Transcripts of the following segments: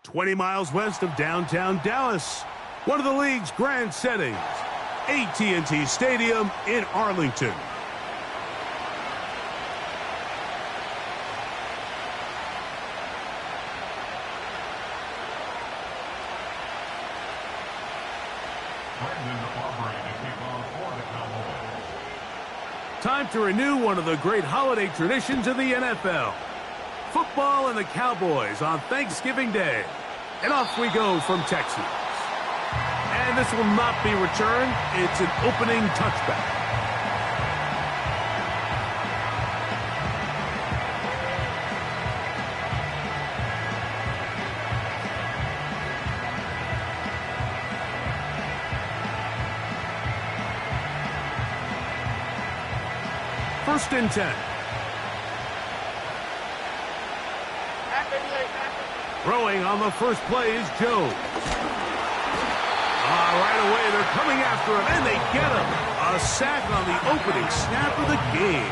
20 miles west of downtown Dallas, one of the league's grand settings, AT&T Stadium in Arlington. Time to renew one of the great holiday traditions in the NFL. Football and the Cowboys on Thanksgiving Day. And off we go from Texas. And this will not be returned. It's an opening touchback. First and 10. Throwing on the first play is Jones. Right away, they're coming after him, and they get him. A sack on the opening snap of the game.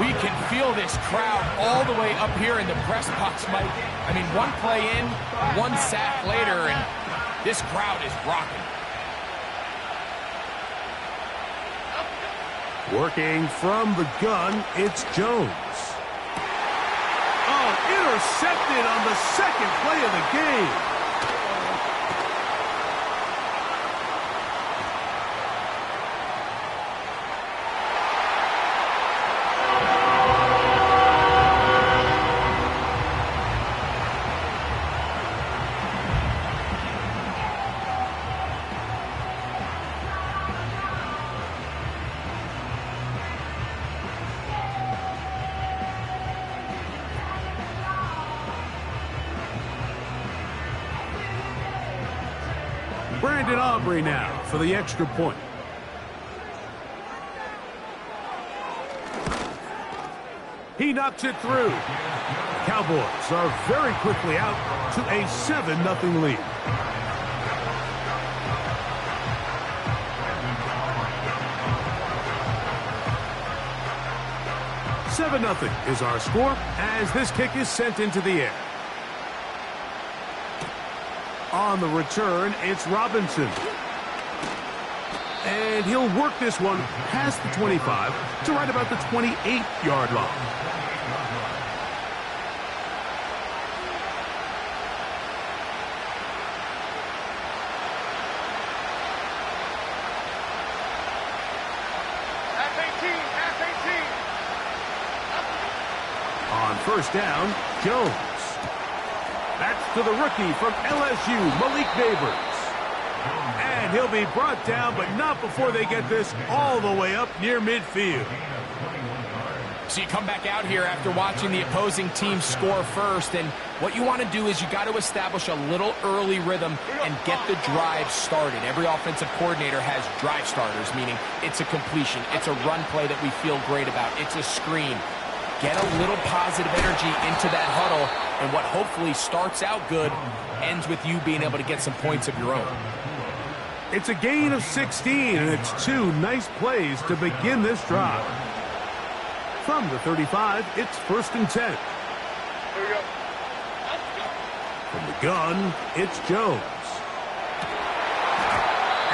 We can feel this crowd all the way up here in the press box, Mike. I mean, one play in, one sack later, and this crowd is rocking. Working from the gun, it's Jones. Oh, intercepted on the second play of the game. Now for the extra point. He knocks it through. The Cowboys are very quickly out to a 7-0 lead. $7-0 is our score as this kick is sent into the air. On the return, it's Robinson. And he'll work this one past the 25 to right about the 28-yard line. On first down, Jones. That's to the rookie from LSU, Malik Neighbors. And he'll be brought down, but not before they get this all the way up near midfield. So you come back out here after watching the opposing team score first, and what you want to do is you got to establish a little early rhythm and get the drive started. Every offensive coordinator has drive starters, meaning it's a completion, it's a run play that we feel great about, it's a screen. Get a little positive energy into that huddle, and what hopefully starts out good ends with you being able to get some points of your own. It's a gain of 16, and it's two nice plays to begin this drive. From the 35, it's first and 10. From the gun, it's Jones.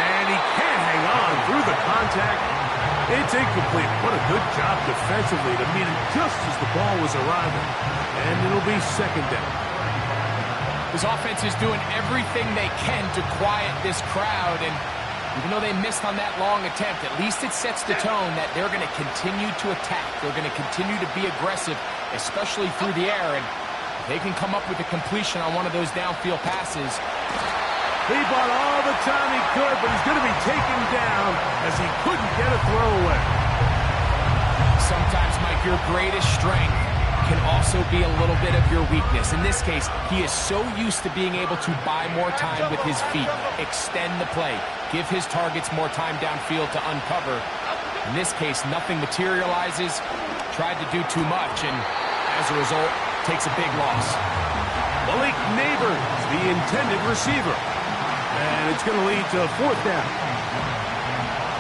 And he can't hang on through the contact. It's incomplete. What a good job defensively to meet him just as the ball was arriving. And it'll be second down. This offense is doing everything they can to quiet this crowd, and even though they missed on that long attempt, at least it sets the tone that they're going to continue to attack. They're going to continue to be aggressive, especially through the air, and if they can come up with a completion on one of those downfield passes. He bought all the time he could, but he's going to be taken down as he couldn't get a throw away. Sometimes, Mike, your greatest strength can also be a little bit of your weakness. In this case, he is so used to being able to buy more time with his feet, extend the play, give his targets more time downfield to uncover. In this case, nothing materializes, tried to do too much, and as a result, takes a big loss. Malik Neighbors, the intended receiver. And it's going to lead to a fourth down.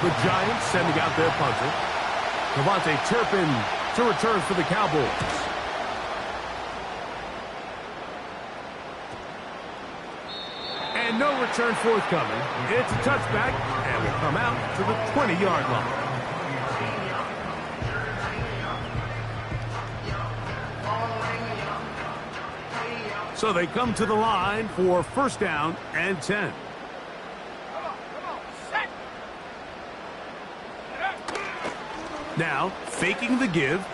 The Giants sending out their punter. Devontae Turpin to return for the Cowboys. And no return forthcoming. It's a touchback, and will come out to the 20-yard line. So they come to the line for first down and 10. Now, faking the give.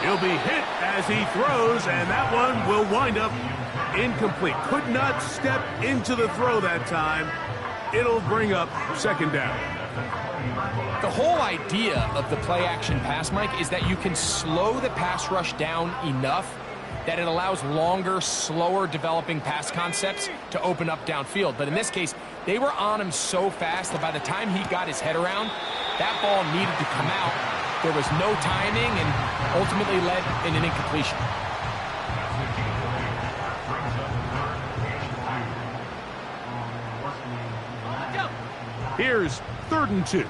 He'll be hit as he throws, and that one will wind up incomplete. Could not step into the throw that time. It'll bring up second down. The whole idea of the play-action pass, Mike, is that you can slow the pass rush down enough that it allows longer, slower developing pass concepts to open up downfield. But in this case, they were on him so fast that by the time he got his head around, that ball needed to come out. There was no timing and ultimately led in an incompletion. Here's 3rd and 2.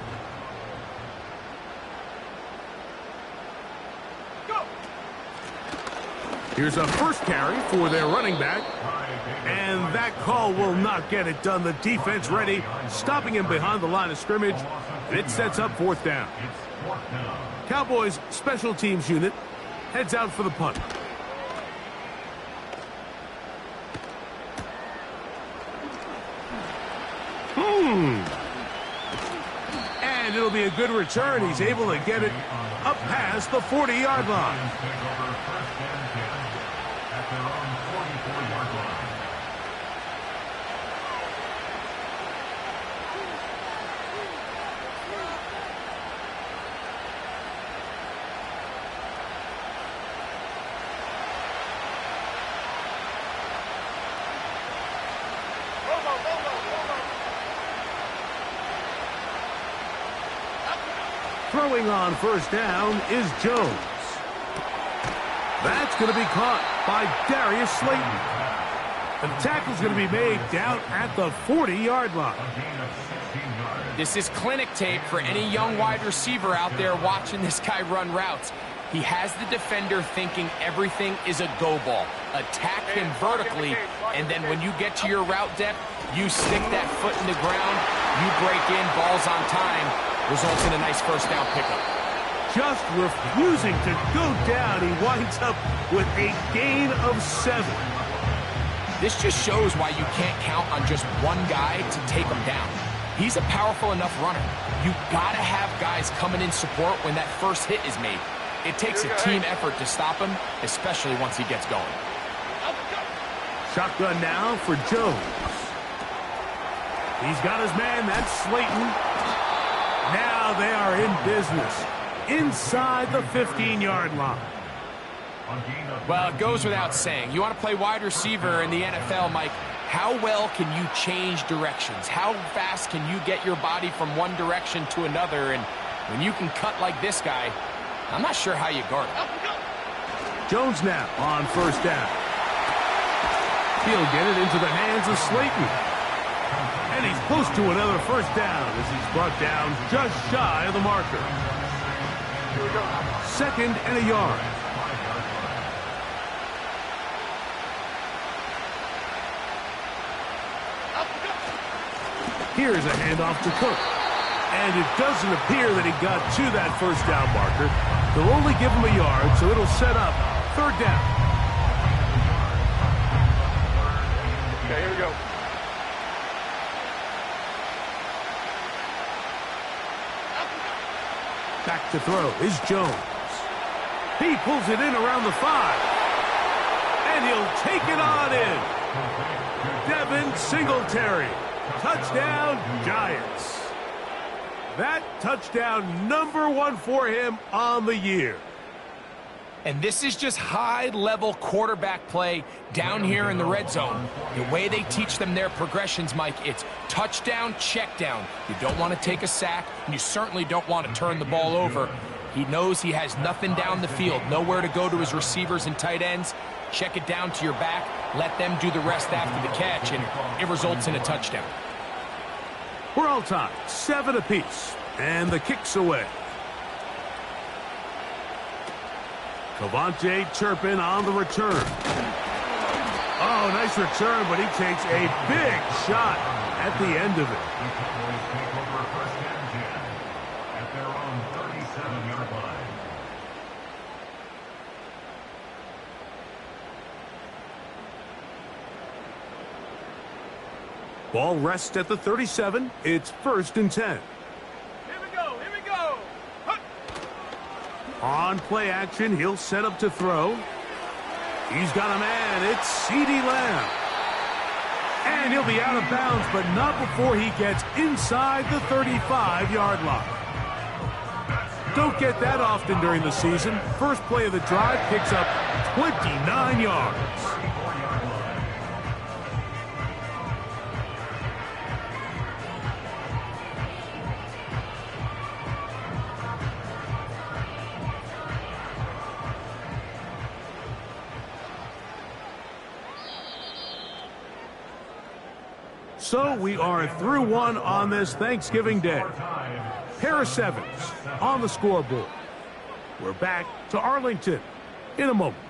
Here's a first carry for their running back. And that call will not get it done. The defense ready, stopping him behind the line of scrimmage. And it sets up 4th down. Cowboys special teams unit heads out for the punt. And it'll be a good return. He's able to get it up past the 40-yard line. Throwing on first down is Jones. That's going to be caught by Darius Slayton. The tackle's going to be made down at the 40-yard line. This is clinic tape for any young wide receiver out there watching this guy run routes. He has the defender thinking everything is a go ball. Attack him vertically, and then when you get to your route depth, you stick that foot in the ground, you break in, balls on time, results in a nice first down pickup. Just refusing to go down, he winds up with a gain of 7. This just shows why you can't count on just one guy to take him down. He's a powerful enough runner. You gotta have guys coming in support when that first hit is made. It takes a team effort to stop him, especially once he gets going. Shotgun now for Jones. He's got his man, that's Slayton. Now they are in business inside the 15-yard line. Well, it goes without saying. You want to play wide receiver in the NFL, Mike. How well can you change directions? How fast can you get your body from one direction to another? And when you can cut like this guy, I'm not sure how you guard him. Jones now on first down. He'll get it into the hands of Slayton. And he's close to another first down as he's brought down just shy of the marker. 2nd and a yard. Here's a handoff to Cook. And it doesn't appear that he got to that first down marker. They'll only give him a yard, so it'll set up 3rd down. Okay, here we go. Back to throw is Jones. He pulls it in around the 5. And he'll take it on in. Devin Singletary. Touchdown, Giants. That touchdown number 1 for him on the year. And this is just high-level quarterback play down here in the red zone. The way they teach them their progressions, Mike, it's touchdown, check down. You don't want to take a sack, and you certainly don't want to turn the ball over. He knows he has nothing down the field, nowhere to go to his receivers and tight ends. Check it down to your back, let them do the rest after the catch, and it results in a touchdown. We're all tied, 7 apiece, and the kick's away. Cavante Turpin on the return. Oh, nice return, but he takes a big shot at the end of it. At their own 37-yard line. Ball rests at the 37. It's 1st and 10. Here we go. Here we go. On play action, he'll set up to throw. He's got a man. It's CeeDee Lamb. And he'll be out of bounds, but not before he gets inside the 35-yard line. Don't get that often during the season. First play of the drive picks up 29 yards. So we are through one on this Thanksgiving Day. Pair of sevens on the scoreboard. We're back to Arlington in a moment.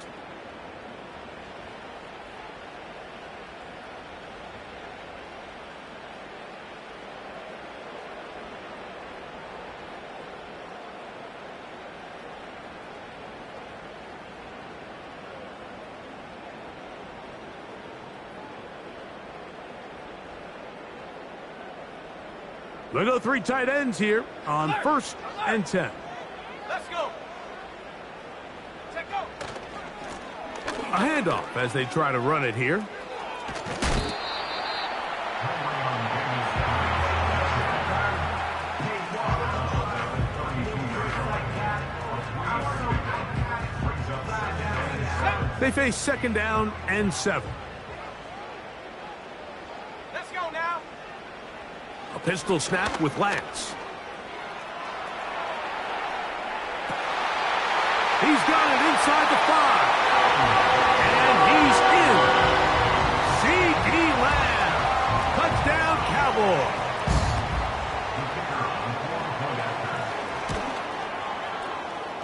They go 3 tight ends here on 1st and 10. Let's go. Check go. A handoff as they try to run it here. They face 2nd down and 7. Let's go now. A pistol snap with Lance. He's got it inside the 5. And he's in. CeeDee Lamb. Touchdown, Cowboys.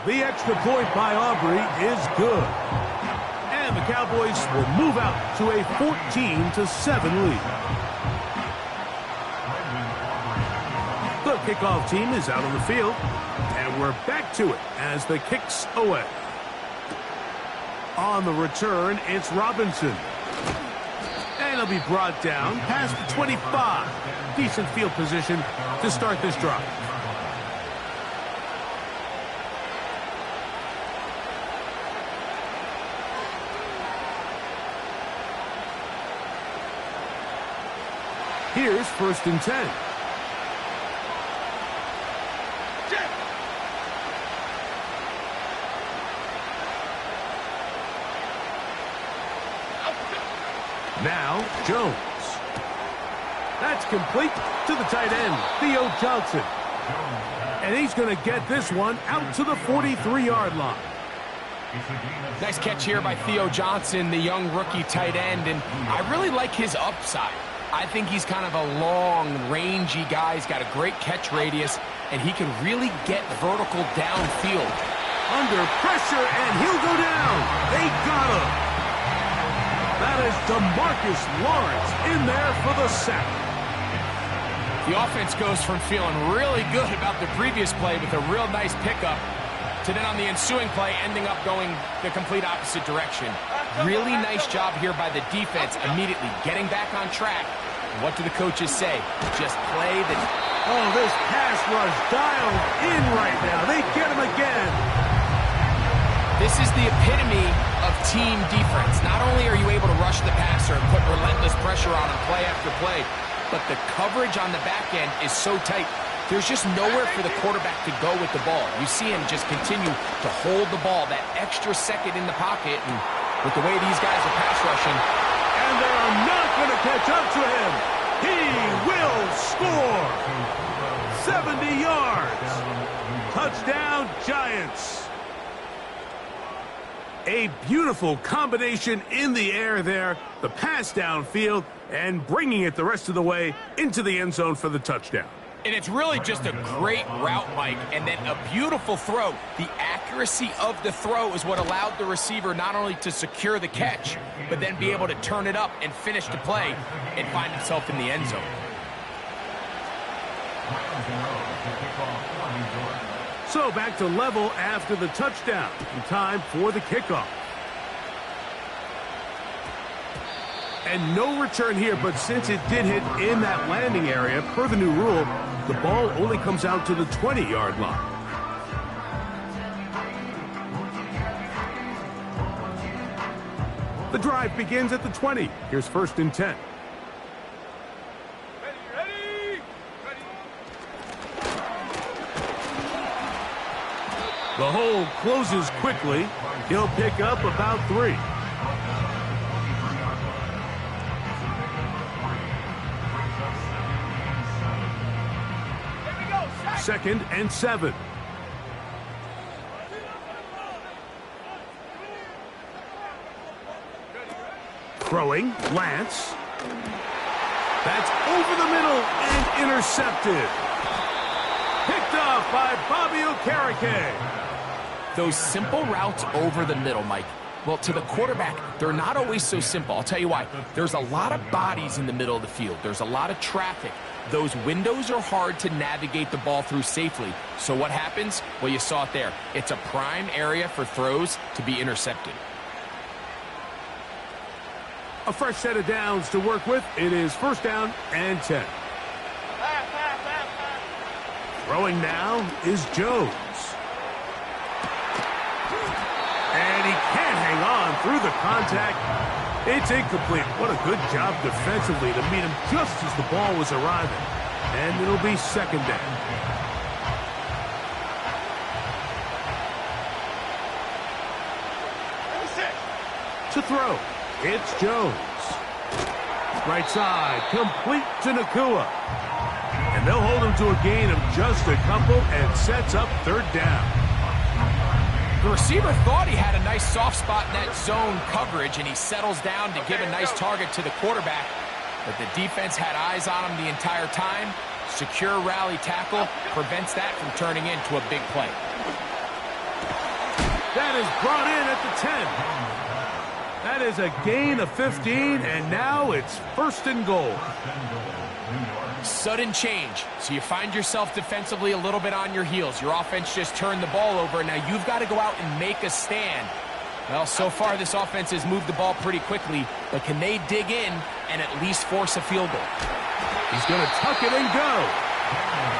The extra point by Aubrey is good. And the Cowboys will move out to a 14-7 lead. The kickoff team is out on the field, and we're back to it as the kick's away. On the return, it's Robinson. And he'll be brought down past the 25. Decent field position to start this drive. Here's 1st and 10. Now, Jones. That's complete to the tight end, Theo Johnson. And he's going to get this one out to the 43-yard line. Nice catch here by Theo Johnson, the young rookie tight end, and I really like his upside. I think he's kind of a long, rangy guy. He's got a great catch radius, and he can really get vertical downfield. Under pressure, and he'll go down. They got him. That is DeMarcus Lawrence in there for the sack. The offense goes from feeling really good about the previous play with a real nice pickup to then on the ensuing play ending up going the complete opposite direction. Really nice job here by the defense immediately getting back on track. What do the coaches say? Just play the... Oh, this pass rush dialed in right now. They get him again. This is the epitome of team defense. Not only are you able to rush the passer and put relentless pressure on him play after play, but the coverage on the back end is so tight. There's just nowhere for the quarterback to go with the ball. You see him just continue to hold the ball that extra second in the pocket, and with the way these guys are pass rushing. And they are not going to catch up to him. He will score. 70 yards. Touchdown, Giants. A beautiful combination in the air there. The pass downfield and bringing it the rest of the way into the end zone for the touchdown. And it's really just a great route, Mike, and then a beautiful throw. The accuracy accuracy of the throw is what allowed the receiver not only to secure the catch, but then be able to turn it up and finish the play and find himself in the end zone. So back to level after the touchdown. And time for the kickoff. And no return here, but since it did hit in that landing area, per the new rule, the ball only comes out to the 20-yard line. The drive begins at the 20. Here's 1st and 10. Ready. The hole closes quickly. He'll pick up about 3. Second and 7. Throwing, Lance. That's over the middle and intercepted. Picked off by Bobby Okereke. Those simple routes over the middle, Mike. Well, to the quarterback, they're not always so simple. I'll tell you why. There's a lot of bodies in the middle of the field. There's a lot of traffic. Those windows are hard to navigate the ball through safely. So what happens? Well, you saw it there. It's a prime area for throws to be intercepted. A fresh set of downs to work with. It is 1st down and 10. Throwing now is Jones. And he can't hang on through the contact. It's incomplete. What a good job defensively to meet him just as the ball was arriving. And it'll be 2nd down. To throw, it's Jones. Right side, complete to Nakua. And they'll hold him to a gain of just a couple and sets up 3rd down. The receiver thought he had a nice soft spot in that zone coverage, and he settles down to give a nice target to the quarterback. But the defense had eyes on him the entire time. Secure rally tackle prevents that from turning into a big play. That is brought in at the 10. That is a gain of 15, and now it's 1st and goal. Sudden change. So you find yourself defensively a little bit on your heels. Your offense just turned the ball over. Now you've got to go out and make a stand. Well, so far this offense has moved the ball pretty quickly, but can they dig in and at least force a field goal? He's going to tuck it and go.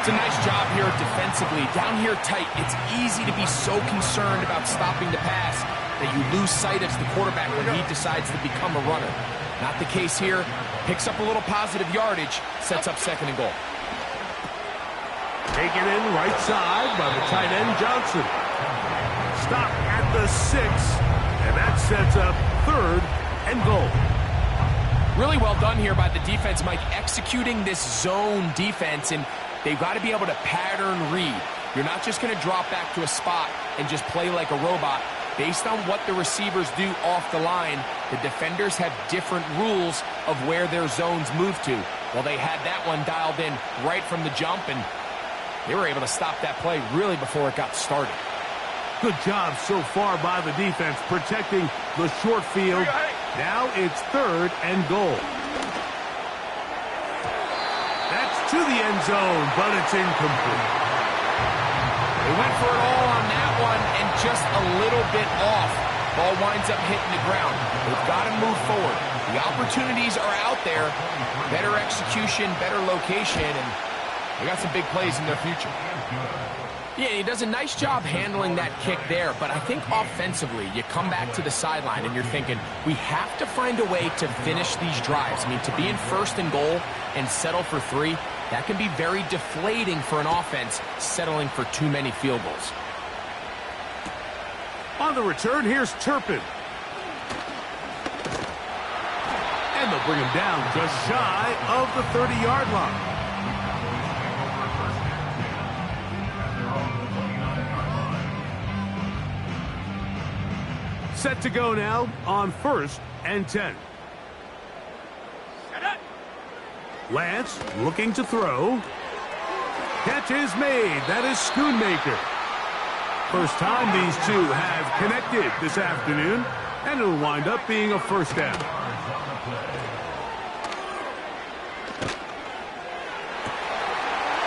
It's a nice job here defensively. Down here tight, it's easy to be so concerned about stopping the pass that you lose sight of the quarterback when he decides to become a runner. Not the case here. Picks up a little positive yardage, sets up 2nd and goal. Taken in right side by the tight end Johnson. Stop at the 6, and that sets up 3rd and goal. Really well done here by the defense, Mike, executing this zone defense, and they've got to be able to pattern read. You're not just going to drop back to a spot and just play like a robot. Based on what the receivers do off the line, the defenders have different rules of where their zones move to. Well, they had that one dialed in right from the jump, and they were able to stop that play really before it got started. Good job so far by the defense protecting the short field. Now it's 3rd and goal. That's to the end zone, but it's incomplete. They went for it all on that one and just a little bit off. Ball winds up hitting the ground. They've got to move forward. The opportunities are out there. Better execution, better location, and they got some big plays in their future. Yeah, he does a nice job handling that kick there, but I think offensively, you come back to the sideline and you're thinking, we have to find a way to finish these drives. I mean, to be in 1st and goal and settle for 3, that can be very deflating for an offense settling for too many field goals. On the return, here's Turpin. And they'll bring him down just shy of the 30-yard line. Set to go now on 1st and 10. Lance looking to throw. Catch is made. That is Schoonmaker. First time these two have connected this afternoon, and it'll wind up being a first down.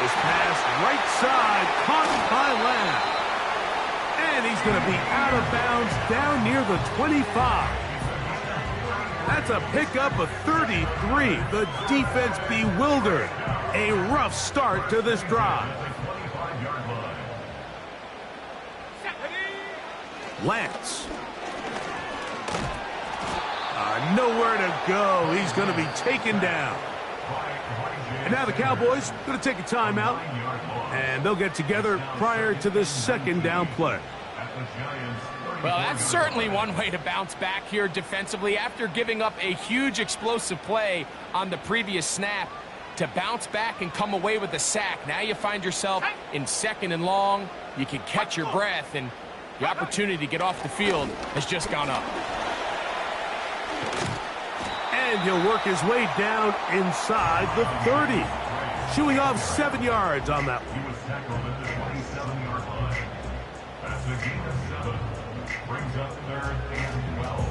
This pass right side caught by Lamb. And he's going to be out of bounds down near the 25. That's a pickup of 33. The defense bewildered. A rough start to this drive. Lance. Nowhere to go. He's going to be taken down. And now the Cowboys going to take a timeout, and they'll get together prior to the second down play. Well, that's certainly one way to bounce back here defensively after giving up a huge explosive play on the previous snap. To bounce back and come away with a sack. Now you find yourself in second and long. You can catch your breath, and the opportunity to get off the field has just gone up. And he'll work his way down inside the 30. Shooing off 7 yards on that one. He was tackled at the 27-yard line. That's a gain of 7. Brings up 3rd and 12.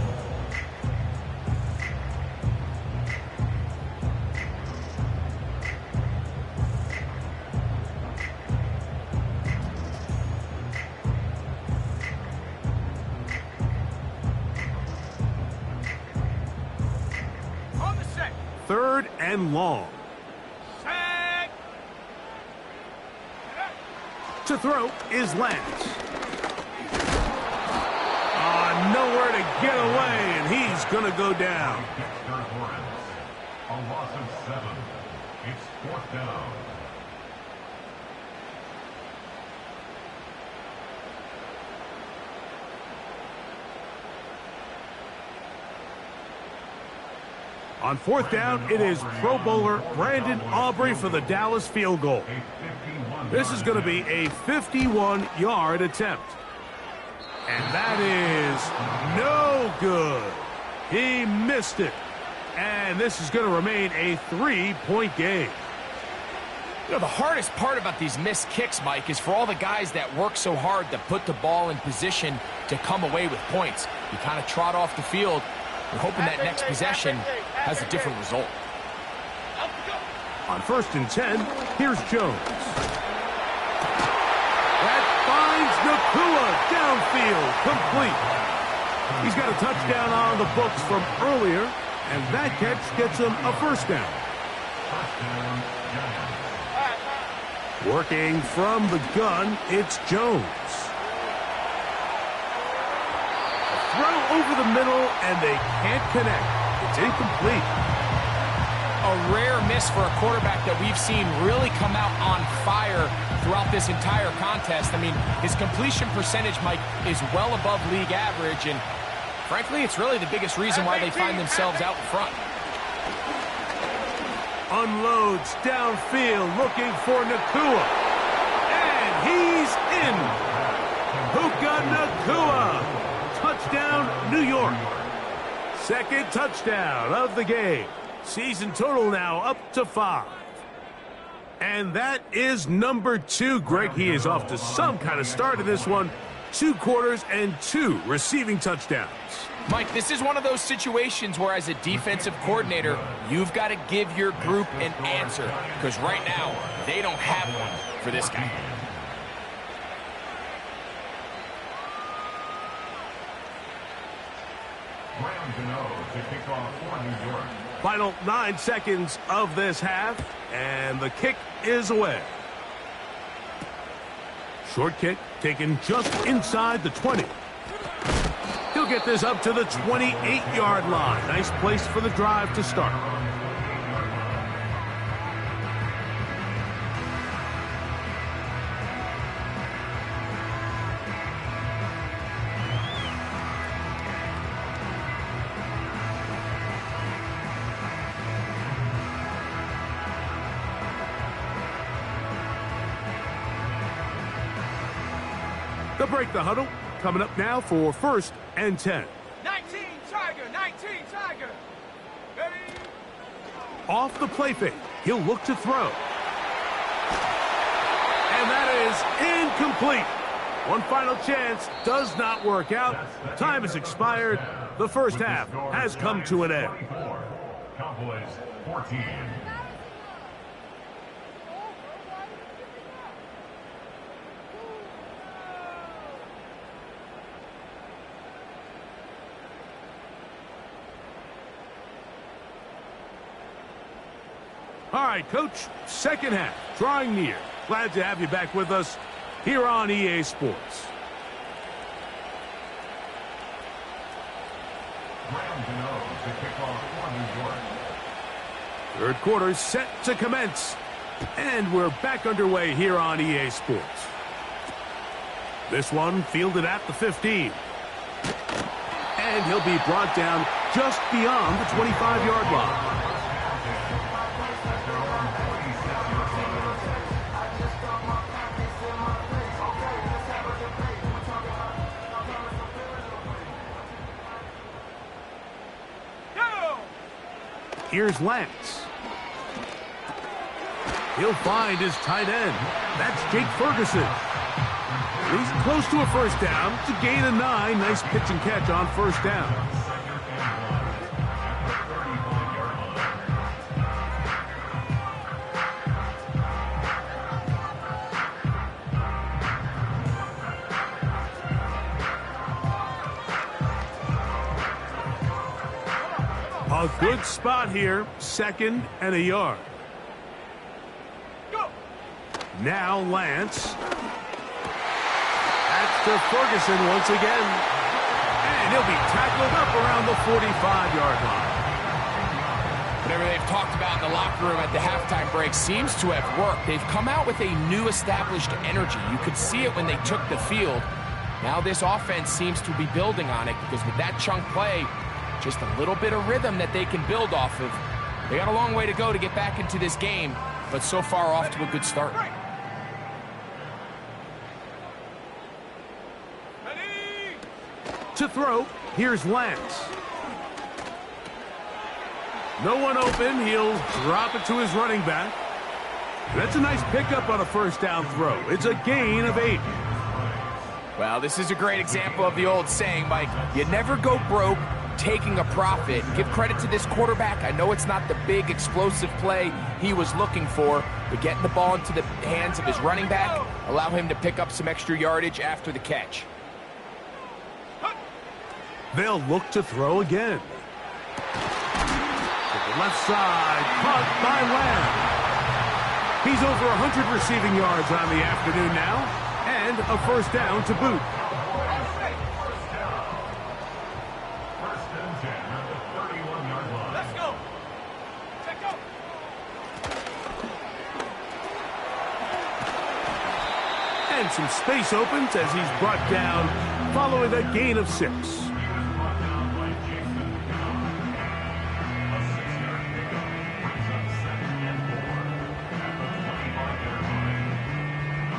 On the set. 3rd and long. Tag. To throw is Lance. Nowhere to get away, and he's going to go down. A loss of 7. It's 4th down. On 4th down, it is Pro Bowler Brandon Aubrey for the Dallas field goal. This is going to be a 51-yard attempt. And that is no good. He missed it. And this is going to remain a 3-point game. You know, the hardest part about these missed kicks, Mike, is for all the guys that work so hard to put the ball in position to come away with points. You kind of trot off the field. We're hoping that next possession has a different result. On 1st and 10, here's Jones. That finds Nakua downfield, complete. He's got a touchdown on the books from earlier, and that catch gets him a first down. Working from the gun, it's Jones. A throw over the middle, and they can't connect. It's incomplete. A rare miss for a quarterback that we've seen really come out on fire throughout this entire contest. I mean, his completion percentage, Mike, is well above league average, and frankly, it's really the biggest reason why they find themselves out in front. Unloads downfield, looking for Nakua. And he's in. Puka Nakua. Touchdown, New York. Second touchdown of the game. Season total now up to 5. And that is number 2. Greg, he is off to some kind of start in this one. 2 quarters and 2 receiving touchdowns. Mike, this is one of those situations where as a defensive coordinator, you've got to give your group an answer. Because right now, they don't have one for this guy. To kick off for New York. Final 9 seconds of this half, and the kick is away. Short kick taken just inside the 20. He'll get this up to the 28-yard line. Nice place for the drive to start. They'll break the huddle. Coming up now for 1st and 10. 19 Tiger, 19 Tiger. Ready? Off the play fake. He'll look to throw. And that is incomplete. One final chance does not work out. Time has expired. The first half has come to an end. Cowboys 14. All right, Coach, second half, drawing near. Glad to have you back with us here on EA Sports. Third quarter set to commence. And we're back underway here on EA Sports. This one fielded at the 15. And he'll be brought down just beyond the 25-yard line. Here's Lance. He'll find his tight end. That's Jake Ferguson. He's close to a first down. It's a gain of 9. Nice pitch and catch on first down. A good spot here, 2nd and a yard. Go. Now Lance. That's to Ferguson once again. And he'll be tackled up around the 45-yard line. Whatever they've talked about in the locker room at the halftime break seems to have worked. They've come out with a new established energy. You could see it when they took the field. Now this offense seems to be building on it because with that chunk play, just a little bit of rhythm that they can build off of. They got a long way to go to get back into this game, but so far off to a good start. Ready. To throw, here's Lance. No one open. He'll drop it to his running back. That's a nice pickup on a first down throw. It's a gain of 8. Well, this is a great example of the old saying, Mike, you never go broke taking a profit. Give credit to this quarterback. I know it's not the big explosive play he was looking for, but getting the ball into the hands of his running back, allow him to pick up some extra yardage after the catch. They'll look to throw again. To the left side, caught by Lamb. He's over 100 receiving yards on the afternoon now, and a first down to boot. Let's go. Check go. And some space opens as he's brought down following a gain of 6.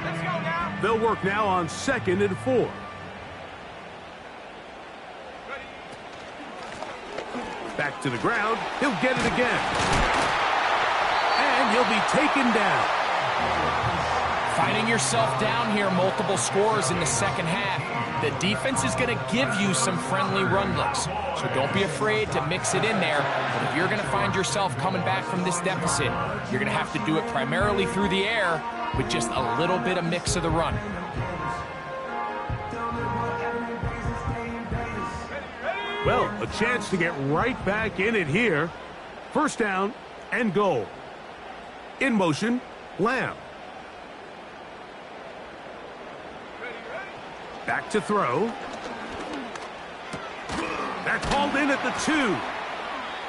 Let's go now. They'll work now on 2nd and 4. Back to the ground. He'll get it again. And he'll be taken down. Finding yourself down here, multiple scores in the second half. The defense is going to give you some friendly run looks, so don't be afraid to mix it in there. But if you're going to find yourself coming back from this deficit, you're going to have to do it primarily through the air with just a little bit of mix of the run. Well, a chance to get right back in it here. First down and goal. In motion, Lamb. Back to throw. That's hauled in at the 2.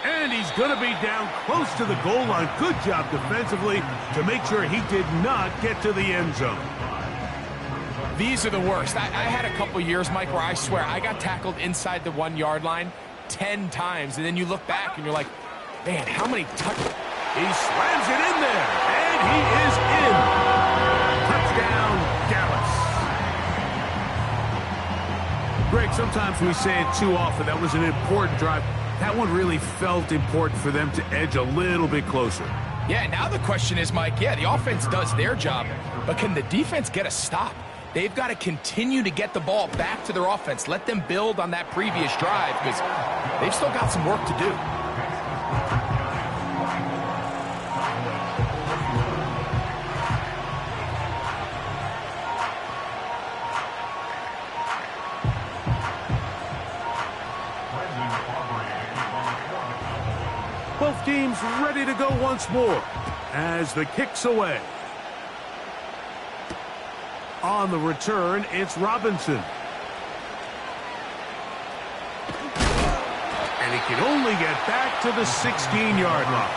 And he's going to be down close to the goal line. Good job defensively to make sure he did not get to the end zone. These are the worst. I had a couple years, Mike, where I swear I got tackled inside the 1-yard line 10 times. And then you look back and you're like, man, how many touchdowns? He slams it in there. And he is in. Touchdown, Dallas. Greg, sometimes we say it too often. That was an important drive. That one really felt important for them to edge a little bit closer. Yeah, now the question is, Mike, yeah, the offense does their job, but can the defense get a stop? they've got to continue to get the ball back to their offense. Let them build on that previous drive because they've still got some work to do. Both teams ready to go once more as the kick's away. On the return, it's Robinson. And he can only get back to the 16-yard line.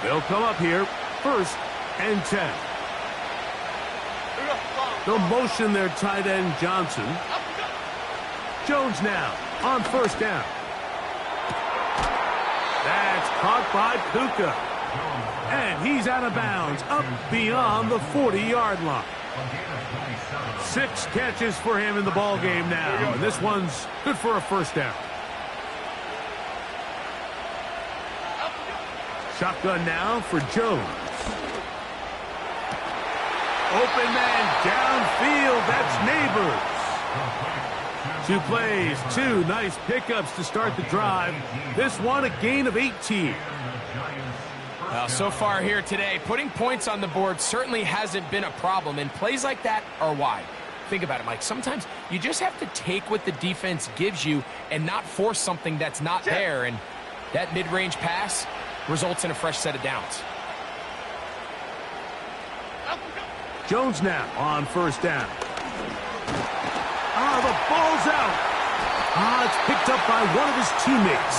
They'll come up here, 1st and 10. They'll motion their tight end, Johnson. Jones now on 1st down. That's caught by Puka. And he's out of bounds, up beyond the 40-yard line. 6 catches for him in the ball game now. And this one's good for a 1st down. Shotgun now for Jones. Open man downfield. That's Neighbors. 2 plays, 2 nice pickups to start the drive. This one a gain of 18. Well, so far here today, putting points on the board certainly hasn't been a problem, and plays like that are why. Think about it, Mike. Sometimes you just have to take what the defense gives you and not force something that's not there, and that mid-range pass results in a fresh set of downs. Jones now on 1st down. The ball's out. It's picked up by one of his teammates.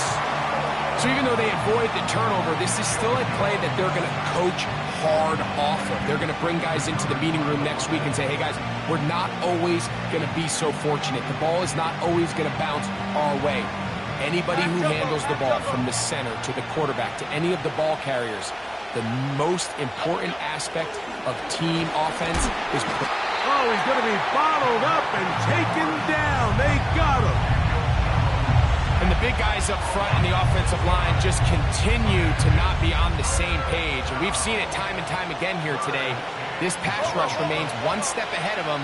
So even though they avoid the turnover, this is still a play that they're going to coach hard off of. They're going to bring guys into the meeting room next week and say, hey, guys, we're not always going to be so fortunate. The ball is not always going to bounce our way. Anybody who handles the ball from the center to the quarterback to any of the ball carriers, the most important aspect of team offense is... Oh, he's going to be bottled up and taken down. They got him. And the big guys up front in the offensive line just continue to not be on the same page. And we've seen it time and time again here today. This pass rush remains one step ahead of them,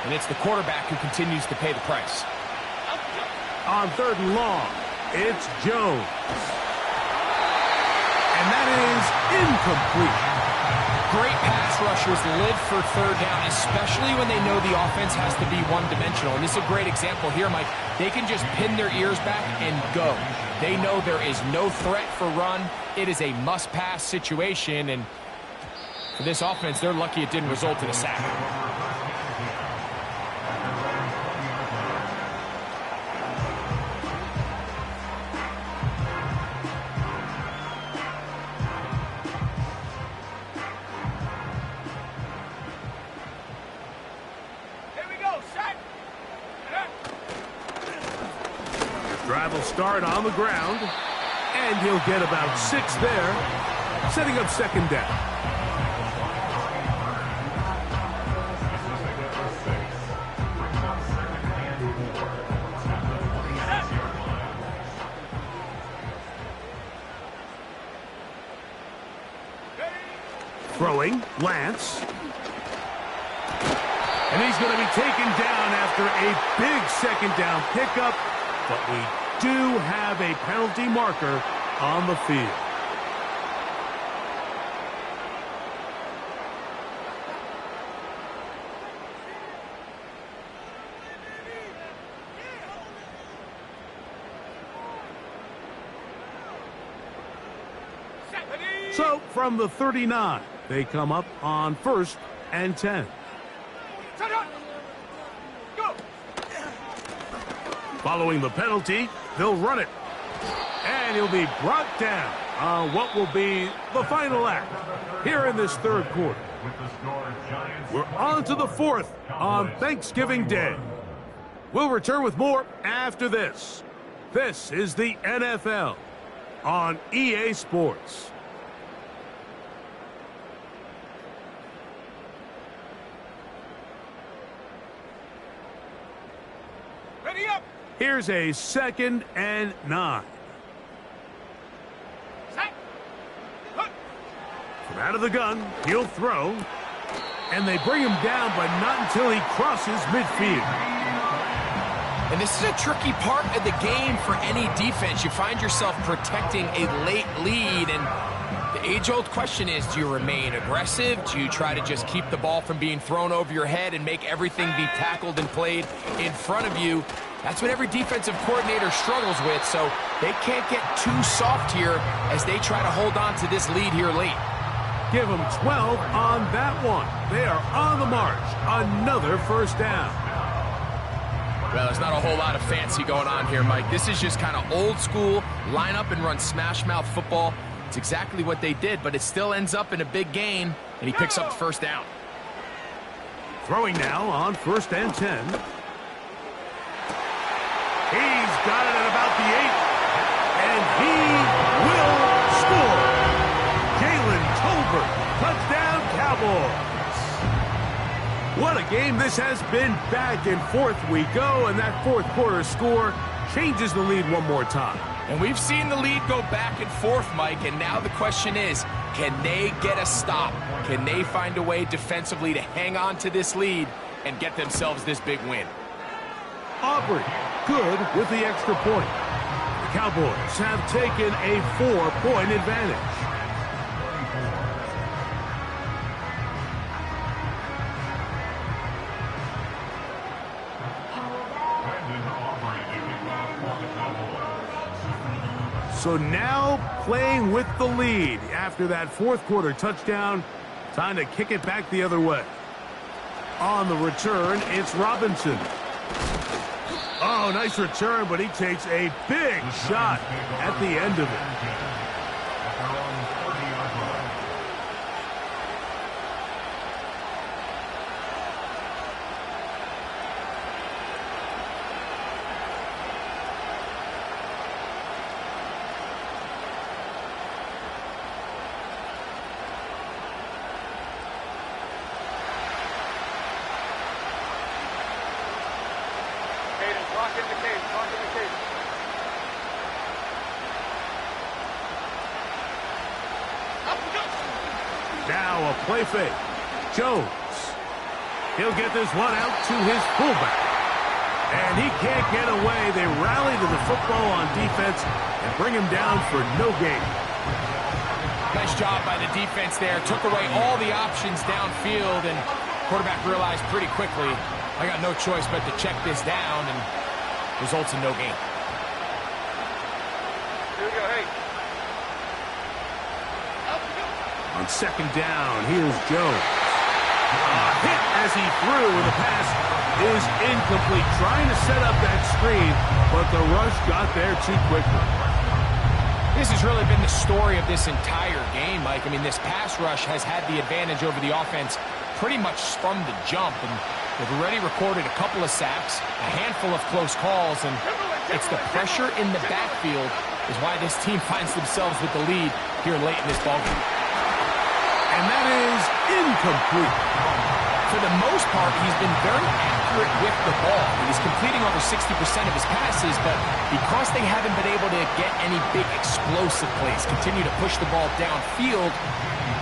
and it's the quarterback who continues to pay the price. On 3rd and long, it's Jones. And that is incomplete. Great pass rushers live for 3rd down, especially when they know the offense has to be one-dimensional. And this is a great example here, Mike. They can just pin their ears back and go. They know there is no threat for run. It is a must-pass situation. And for this offense, they're lucky it didn't result in a sack. Drive will start on the ground, and he'll get about 6 there, setting up 2nd down. Throwing, Lance. And he's going to be taken down after a big 2nd down pickup. But we do have a penalty marker on the field. So from the 39, they come up on 1st and 10. Following the penalty, they'll run it. And he'll be brought down on what will be the final act here in this 3rd quarter. We're on to the 4th on Thanksgiving Day. We'll return with more after this. This is the NFL on EA Sports. Buddy up. Here's a 2nd and 9. Set. Hook. From out of the gun, he'll throw. And they bring him down, but not until he crosses midfield. And this is a tricky part of the game for any defense. You find yourself protecting a late lead, and the age-old question is, do you remain aggressive? Do you try to just keep the ball from being thrown over your head and make everything be tackled and played in front of you? That's what every defensive coordinator struggles with, so they can't get too soft here as they try to hold on to this lead here late. Give them 12 on that one. They are on the march. Another first down. Well, there's not a whole lot of fancy going on here, Mike. This is just kind of old school, line up and run smash mouth football. It's exactly what they did, but it still ends up in a big gain, and he picks up the first down. Throwing now on 1st and 10. He's got it at about the 8, and he will score. Touchdown, Cowboys. What a game this has been. Back and forth we go, and that 4th quarter score changes the lead one more time. And we've seen the lead go back and forth, Mike, and now the question is, can they get a stop? Can they find a way defensively to hang on to this lead and get themselves this big win? Aubrey, good with the extra point. The Cowboys have taken a 4-point advantage. So now playing with the lead after that 4th quarter touchdown. Time to kick it back the other way. On the return, it's Robinson. Oh, nice return, but he takes a big shot at the end of it. Lock in the cage. Lock in the cage. Up we go. Now a play fake. Jones. He'll get this one out to his fullback. And he can't get away. They rally to the football on defense and bring him down for no gain. Nice job by the defense there. Took away all the options downfield, and quarterback realized pretty quickly, I got no choice but to check this down, and results in no gain. Here we go, hey. On 2nd down, here's Jones. Hit as he threw, and the pass is incomplete. Trying to set up that screen, but the rush got there too quickly. This has really been the story of this entire game, Mike. I mean, this pass rush has had the advantage over the offense pretty much from the jump, and they've already recorded a couple of sacks, a handful of close calls, and it's the pressure in the backfield is why this team finds themselves with the lead here late in this ballgame. And that is incomplete. For the most part, he's been very accurate with the ball. He's completing over 60% of his passes, but because they haven't been able to get any big explosive plays, continue to push the ball downfield,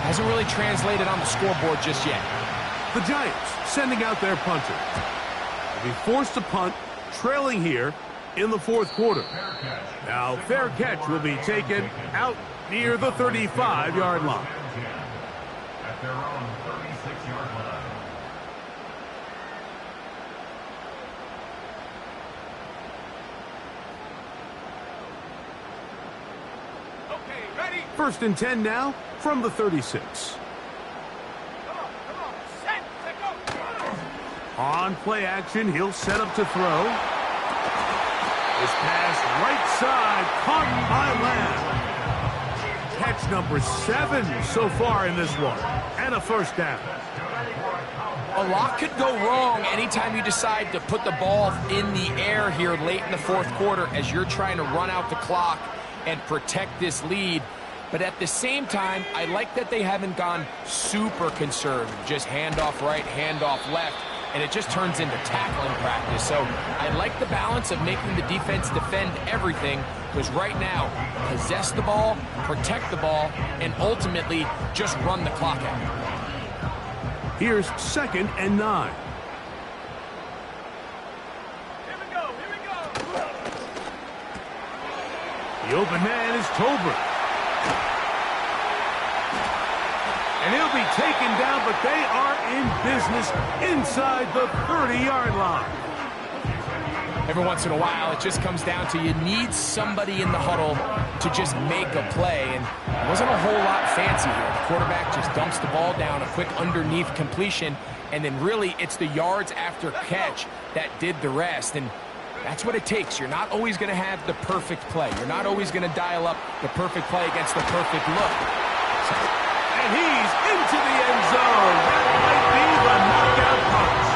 hasn't really translated on the scoreboard just yet. The Giants sending out their punter. They'll be forced to punt, trailing here in the 4th quarter. Now, fair catch will be taken out near the 35-yard line. At their own 36-yard line. Okay, ready? 1st and 10 now from the 36. Come on. Set go. On play action, he'll set up to throw. This pass right side, caught by Lamb. Catch number 7 so far in this one, and a first down. A lot could go wrong anytime you decide to put the ball in the air here late in the 4th quarter as you're trying to run out the clock and protect this lead. But at the same time, I like that they haven't gone super conservative, just handoff right, handoff left. and it just turns into tackling practice. So I like the balance of making the defense defend everything, because right now, possess the ball, protect the ball, and ultimately just run the clock out. Here's 2nd and 9. Here we go. The open man is Tolbert. And he'll be taken down, but they are in business inside the 30-yard line. Every once in a while, it just comes down to you need somebody in the huddle to just make a play, and it wasn't a whole lot fancy here. The quarterback just dumps the ball down, a quick underneath completion, and then really it's the yards after catch that did the rest, and that's what it takes. You're not always going to have the perfect play. You're not always going to dial up the perfect play against the perfect look. And he's into the end zone. That might be the knockout punch.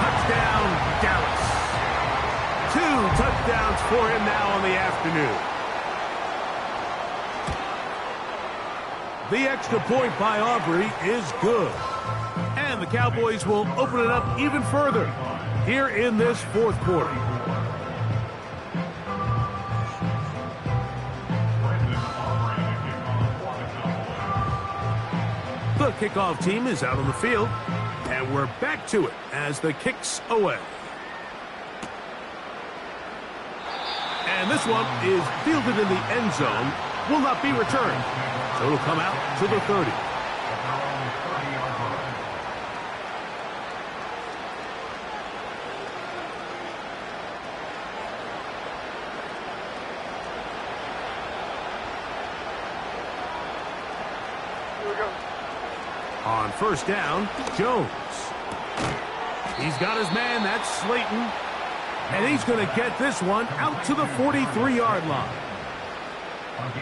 Touchdown, Dallas. 2 touchdowns for him now on the afternoon. The extra point by Aubrey is good. And the Cowboys will open it up even further here in this 4th quarter. The kickoff team is out on the field, and we're back to it as the kick's away. And this one is fielded in the end zone, will not be returned. So it'll come out to the 30. On 1st down, Jones. He's got his man, that's Slayton. And he's going to get this one out to the 43-yard line.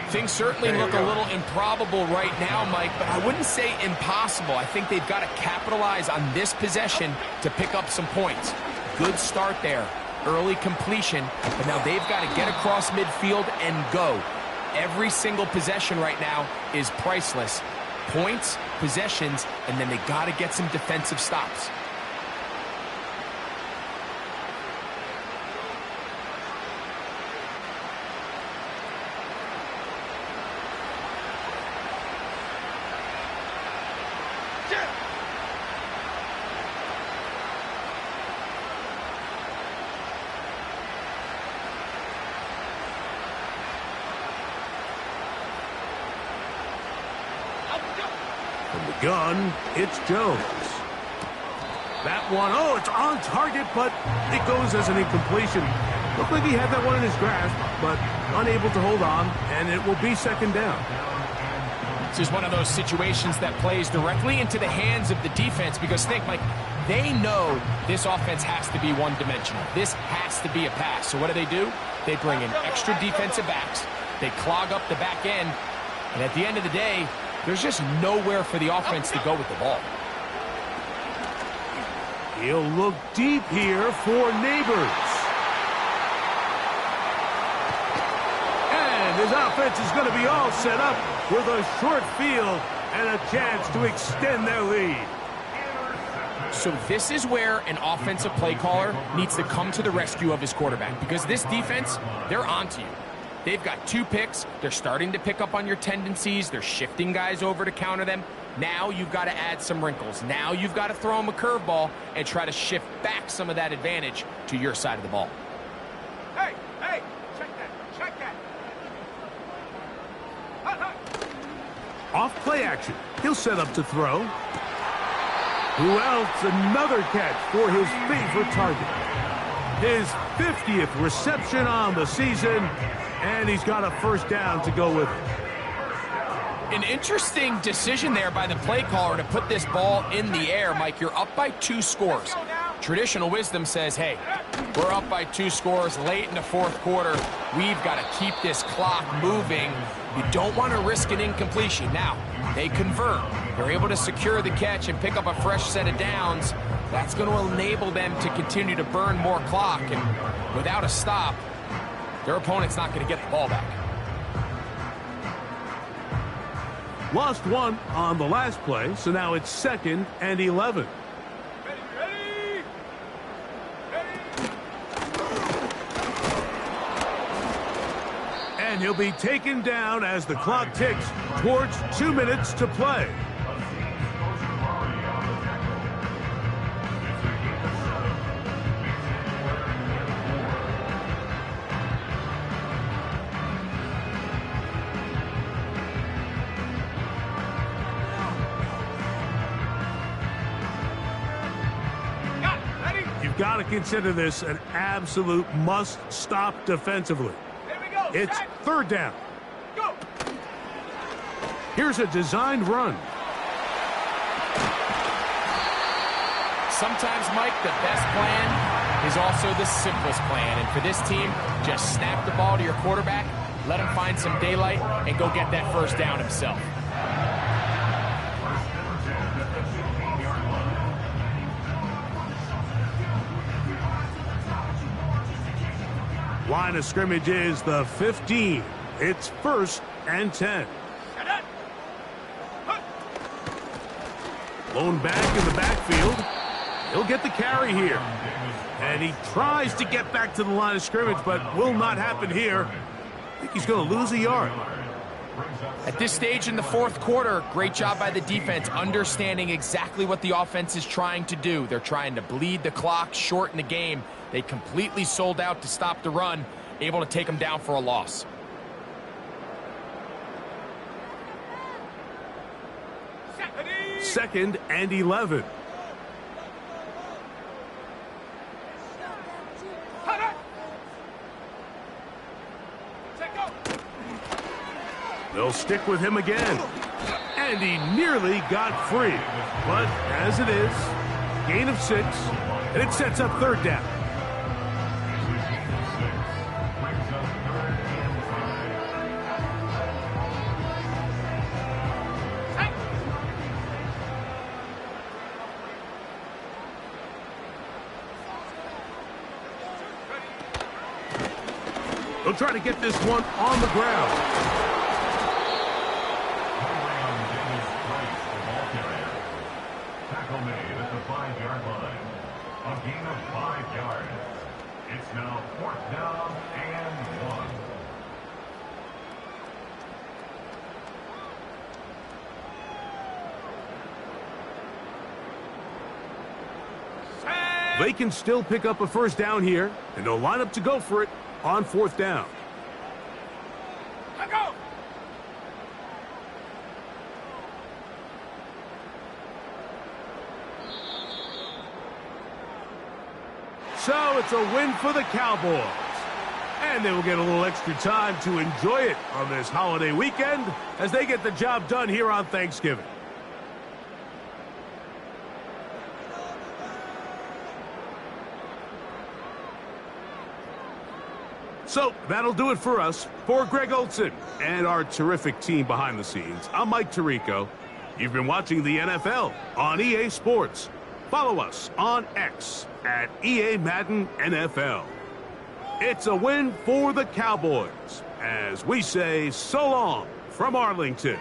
Things certainly look a little improbable right now, Mike, but I wouldn't say impossible. I think they've got to capitalize on this possession to pick up some points. Good start there. Early completion, but now they've got to get across midfield and go. Every single possession right now is priceless. Points, possessions, and then they got to get some defensive stops. From the gun, it's Jones. That one, oh, it's on target, but it goes as an incompletion. Looked like he had that one in his grasp, but unable to hold on, and it will be 2nd down. This is one of those situations that plays directly into the hands of the defense, because think, Mike, they know this offense has to be one-dimensional. This has to be a pass. So what do? They bring in extra defensive backs. They clog up the back end, and at the end of the day, there's just nowhere for the offense to go with the ball. He'll look deep here for Neighbors. And his offense is going to be all set up with a short field and a chance to extend their lead. So this is where an offensive play caller needs to come to the rescue of his quarterback, because this defense, they're onto you. They've got 2 picks. They're starting to pick up on your tendencies. They're shifting guys over to counter them. Now you've got to add some wrinkles. Now you've got to throw them a curveball and try to shift back some of that advantage to your side of the ball. Hey, check that. Off play action. He'll set up to throw. Who else? Another catch for his favorite target. His 50th reception on the season, and he's got a 1st down to go with it. An interesting decision there by the play caller to put this ball in the air. Mike, you're up by 2 scores. Traditional wisdom says, hey, we're up by 2 scores late in the 4th quarter. We've got to keep this clock moving. You don't want to risk an incompletion. Now, they convert. They're able to secure the catch and pick up a fresh set of downs. That's going to enable them to continue to burn more clock. And without a stop, their opponent's not going to get the ball back. Lost one on the last play, so now it's 2nd and 11. Ready? And he'll be taken down as the clock ticks towards 2 minutes to play. You've got to consider this an absolute must-stop defensively. It's third down. Go. Here's a designed run. Sometimes, Mike, the best plan is also the simplest plan. And for this team, just snap the ball to your quarterback, let him find some daylight, and go get that first down himself. Line of scrimmage is the 15. It's 1st and 10. Blown back in the backfield. He'll get the carry here. And he tries to get back to the line of scrimmage, but will not happen here. I think he's going to lose a yard. At this stage in the fourth quarter, great job by the defense understanding exactly what the offense is trying to do. They're trying to bleed the clock, shorten the game. They completely sold out to stop the run, able to take them down for a loss. Second and 11. They'll stick with him again. And he nearly got free. But as it is, gain of 6, and it sets up third down. They'll try to get this one on the ground. Tackle made at the 5-yard line. A gain of 5 yards. It's now 4th down and 1. They can still pick up a first down here, and they'll line up to go for it on 4th down. Go! So it's a win for the Cowboys. And they will get a little extra time to enjoy it on this holiday weekend as they get the job done here on Thanksgiving. So that'll do it for us. For Greg Olson and our terrific team behind the scenes, I'm Mike Tirico. You've been watching the NFL on EA Sports. Follow us on X at EA Madden NFL. It's a win for the Cowboys as we say so long from Arlington.